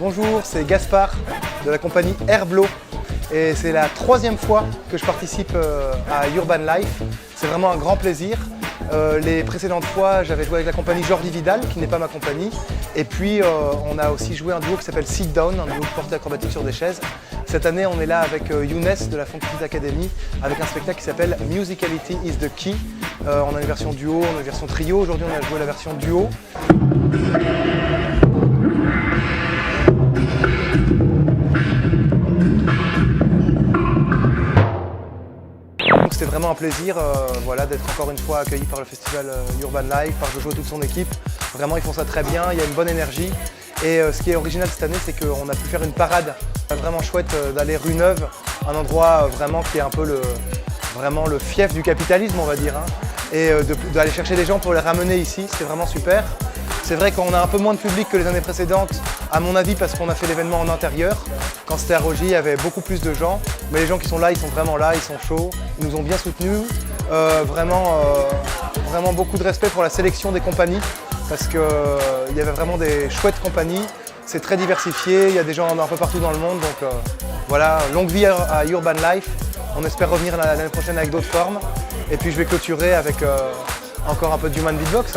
Bonjour, c'est Gaspard de la compagnie Airblow et c'est la 3e fois que je participe à Urban Life. C'est vraiment un grand plaisir. Les précédentes fois, j'avais joué avec la compagnie Jordi Vidal, qui n'est pas ma compagnie. Et puis, on a aussi joué un duo qui s'appelle Sit Down, un duo de portée acrobatique sur des chaises. Cette année, on est là avec Younes de la Funky Fit Academy, avec un spectacle qui s'appelle Musicality is the Key. On a une version duo, on a une version trio. Aujourd'hui, on a joué la version duo. C'était vraiment un plaisir d'être encore une fois accueilli par le festival Urban Life, par Jojo et toute son équipe. Vraiment, ils font ça très bien, il y a une bonne énergie. Et ce qui est original cette année, c'est qu'on a pu faire une parade. C'est vraiment chouette d'aller rue Neuve, un endroit vraiment qui est un peu le fief du capitalisme, on va dire. Et d'aller chercher des gens pour les ramener ici, c'est vraiment super. C'est vrai qu'on a un peu moins de public que les années précédentes, à mon avis, parce qu'on a fait l'événement en intérieur. Quand c'était à Rogy, il y avait beaucoup plus de gens. Mais les gens qui sont là, ils sont vraiment là, ils sont chauds. Ils nous ont bien soutenus. Vraiment beaucoup de respect pour la sélection des compagnies, parce qu'il y avait vraiment des chouettes compagnies. C'est très diversifié, il y a des gens un peu partout dans le monde. Donc voilà, longue vie à Urban Life. On espère revenir l'année prochaine avec d'autres formes. Et puis je vais clôturer avec encore un peu de human beatbox.